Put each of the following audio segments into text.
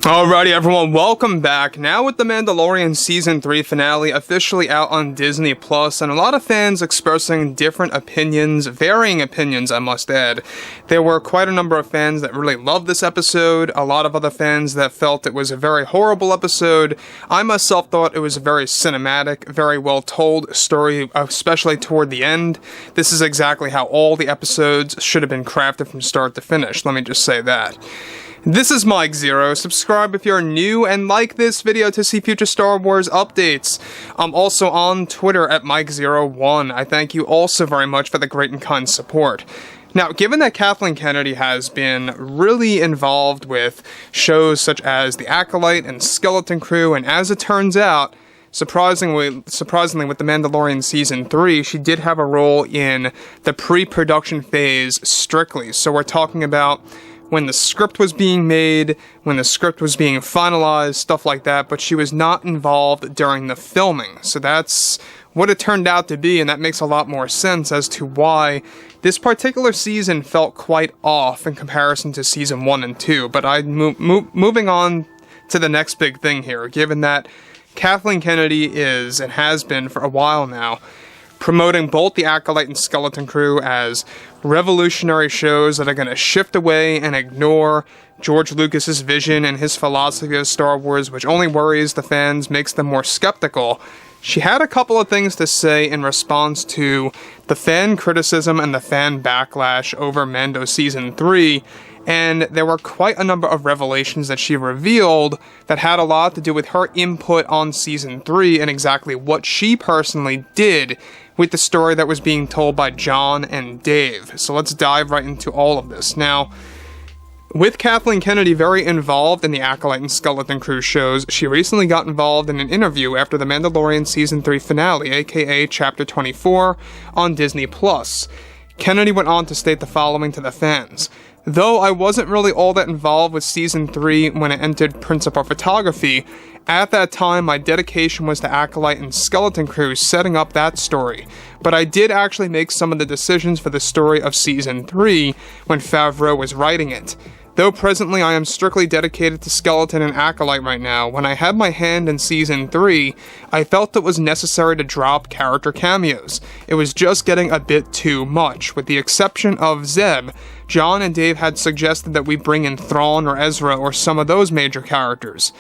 Alrighty everyone, welcome back. Now with The Mandalorian Season 3 finale officially out on Disney Plus, and a lot of fans expressing different opinions, varying opinions I must add. There were quite a number of fans that really loved this episode, a lot of other fans that felt it was a very horrible episode. I myself thought it was a very cinematic, very well told story, especially toward the end. This is exactly how all the episodes should have been crafted from start to finish, let me just say that. This is Mike Zero. Subscribe if you're new and like this video to see future Star Wars updates. I'm also on Twitter at Mike01. I thank you also very much for the great and kind support. Now, given that Kathleen Kennedy has been really involved with shows such as The Acolyte and Skeleton Crew, and as it turns out, surprisingly with The Mandalorian Season 3, she did have a role in the pre-production phase strictly. So we're talking about when the script was being made, when the script was being finalized, stuff like that, but she was not involved during the filming. So that's what it turned out to be, and that makes a lot more sense as to why this particular season felt quite off in comparison to Season 1 and 2. But moving on to the next big thing here, given that Kathleen Kennedy is, and has been for a while now, promoting both The Acolyte and Skeleton Crew as revolutionary shows that are going to shift away and ignore George Lucas's vision and his philosophy of Star Wars, which only worries the fans, makes them more skeptical. She had a couple of things to say in response to the fan criticism and the fan backlash over Mando Season 3, and there were quite a number of revelations that she revealed that had a lot to do with her input on Season 3 and exactly what she personally did with the story that was being told by John and Dave. So let's dive right into all of this. Now, with Kathleen Kennedy very involved in the Acolyte and Skeleton Crew shows, she recently got involved in an interview after the Mandalorian Season 3 finale, aka Chapter 24, on Disney Plus. Kennedy went on to state the following to the fans: "Though I wasn't really all that involved with Season 3 when I entered principal photography, at that time my dedication was to Acolyte and Skeleton Crew setting up that story. But I did actually make some of the decisions for the story of Season 3 when Favreau was writing it. Though presently I am strictly dedicated to Skeleton and Acolyte right now, when I had my hand in Season 3, I felt it was necessary to drop character cameos. It was just getting a bit too much. With the exception of Zeb, John and Dave had suggested that we bring in Thrawn or Ezra or some of those major characters.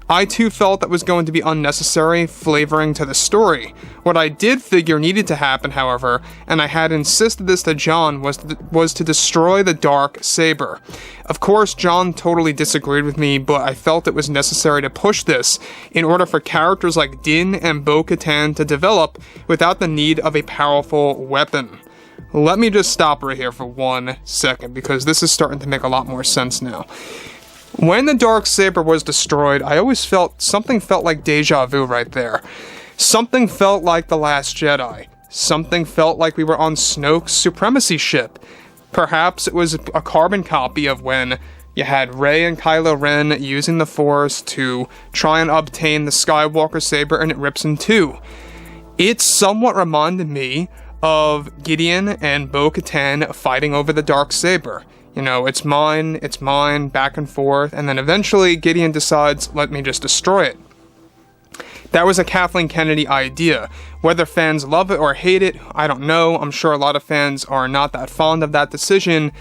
I too felt that was going to be unnecessary flavoring to the story. What I did figure needed to happen, however, and I had insisted this to John, was to destroy the dark saber. Of course, John totally disagreed with me, but I felt it was necessary to push this in order for characters like Din and Bo-Katan to develop without the need of a powerful weapon." Let me just stop right here for 1 second, because this is starting to make a lot more sense now. When the Darksaber was destroyed, I always felt something felt like deja vu right there. Something felt like The Last Jedi. Something felt like we were on Snoke's supremacy ship. Perhaps it was a carbon copy of when you had Rey and Kylo Ren using the Force to try and obtain the Skywalker saber and it rips in two. It somewhat reminded me of Gideon and Bo-Katan fighting over the Darksaber. You know, it's mine, back and forth, and then eventually Gideon decides, let me just destroy it. That was a Kathleen Kennedy idea. Whether fans love it or hate it, I don't know. I'm sure a lot of fans are not that fond of that decision.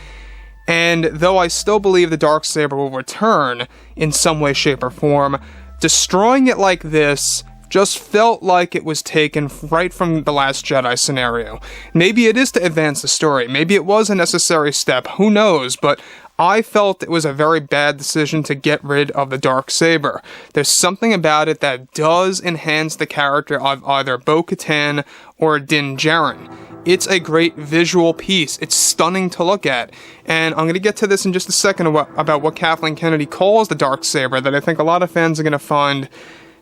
And though I still believe the Darksaber will return in some way, shape, or form, destroying it like this just felt like it was taken right from The Last Jedi scenario. Maybe it is to advance the story, maybe it was a necessary step, who knows, but I felt it was a very bad decision to get rid of the Darksaber. There's something about it that does enhance the character of either Bo-Katan or Din Djarin. It's a great visual piece, it's stunning to look at, and I'm going to get to this in just a second about what Kathleen Kennedy calls the Darksaber that I think a lot of fans are going to find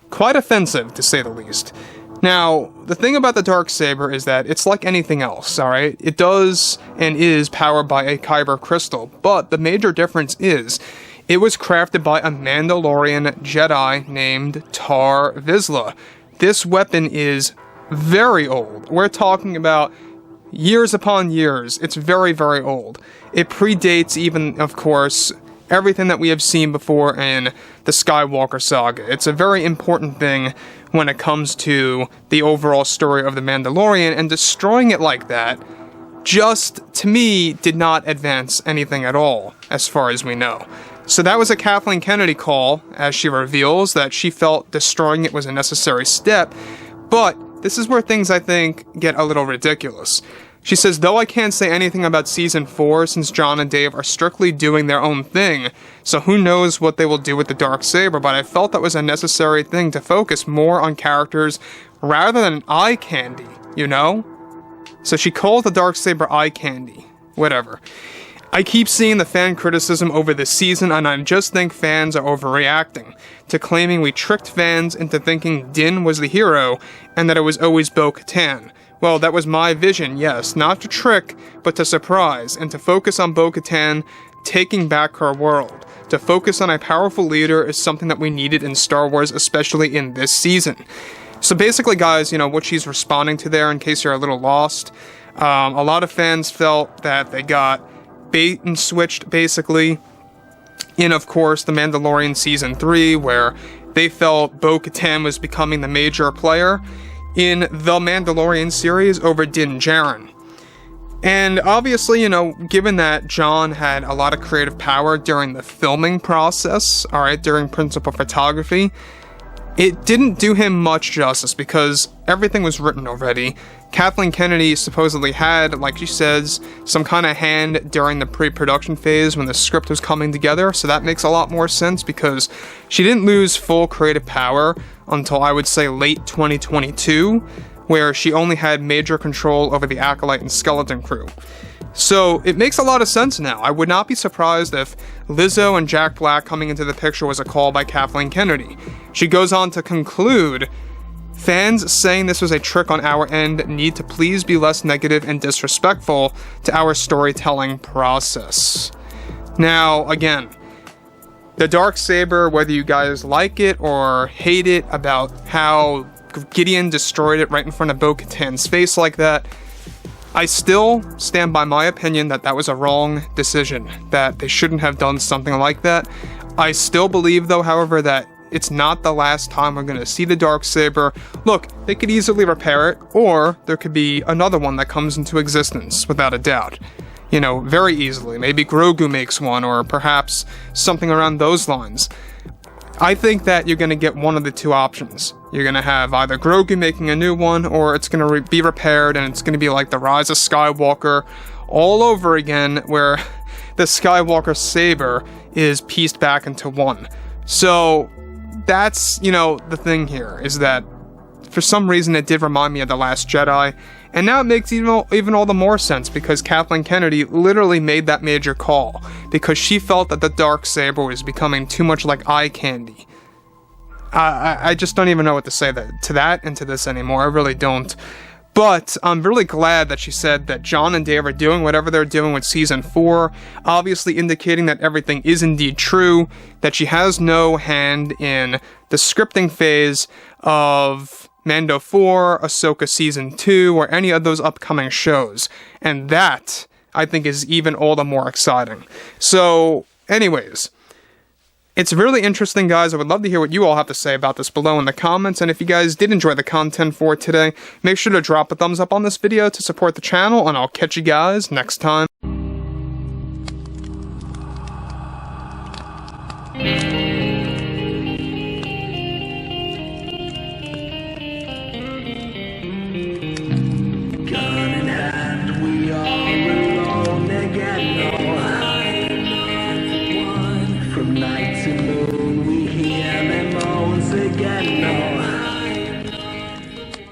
quite offensive, to say the least. Now, the thing about the Darksaber is that it's like anything else, alright? It does and is powered by a kyber crystal, but the major difference is it was crafted by a Mandalorian Jedi named Tar Vizsla. This weapon is very old. We're talking about years upon years. It's very, very old. It predates even, of course, everything that we have seen before in the Skywalker saga. It's a very important thing when it comes to the overall story of The Mandalorian, and destroying it like that just, to me, did not advance anything at all, as far as we know. So that was a Kathleen Kennedy call, as she reveals that she felt destroying it was a necessary step, but this is where things, I think, get a little ridiculous. She says, though I can't say anything about Season 4 since Jon and Dave are strictly doing their own thing, so who knows what they will do with the Darksaber, but I felt that was a necessary thing to focus more on characters rather than eye candy, you know? So she called the Darksaber eye candy. Whatever. I keep seeing the fan criticism over this season, and I just think fans are overreacting to claiming we tricked fans into thinking Din was the hero and that it was always Bo-Katan. Well, that was my vision, yes, not to trick, but to surprise, and to focus on Bo-Katan taking back her world. To focus on a powerful leader is something that we needed in Star Wars, especially in this season. So basically, guys, you know, what she's responding to there, in case you're a little lost, a lot of fans felt that they got bait and switched, basically, in, of course, The Mandalorian Season 3, where they felt Bo-Katan was becoming the major player in The Mandalorian series over Din Djarin. And obviously, you know, given that Jon had a lot of creative power during the filming process, alright, during principal photography, it didn't do him much justice because everything was written already. Kathleen Kennedy supposedly had, like she says, some kind of hand during the pre-production phase when the script was coming together, so that makes a lot more sense because she didn't lose full creative power until, I would say, late 2022, where she only had major control over the Acolyte and Skeleton crew. So it makes a lot of sense now. I would not be surprised if Lizzo and Jack Black coming into the picture was a call by Kathleen Kennedy. She goes on to conclude, fans saying this was a trick on our end need to please be less negative and disrespectful to our storytelling process. Now, again, the Darksaber, whether you guys like it or hate it about how Gideon destroyed it right in front of Bo-Katan's face like that, I still stand by my opinion that that was a wrong decision, that they shouldn't have done something like that. I still believe, though, however, that it's not the last time we're going to see the Darksaber. Look, they could easily repair it, or there could be another one that comes into existence, without a doubt. You know, very easily. Maybe Grogu makes one, or perhaps something around those lines. I think that you're going to get one of the two options. You're going to have either Grogu making a new one, or it's going to be repaired, and it's going to be like the Rise of Skywalker all over again, where the Skywalker saber is pieced back into one. So that's, you know, the thing here, is that for some reason it did remind me of The Last Jedi, and now it makes even all the more sense because Kathleen Kennedy literally made that major call because she felt that the Darksaber was becoming too much like eye candy. I just don't even know what to say to that and to this anymore. I really don't. But I'm really glad that she said that Jon and Dave are doing whatever they're doing with Season 4, obviously indicating that everything is indeed true, that she has no hand in the scripting phase of Mando 4, Ahsoka Season 2, or any of those upcoming shows. And that, I think, is even all the more exciting. So, anyways, it's really interesting, guys. I would love to hear what you all have to say about this below in the comments, and if you guys did enjoy the content for today, make sure to drop a thumbs up on this video to support the channel, and I'll catch you guys next time.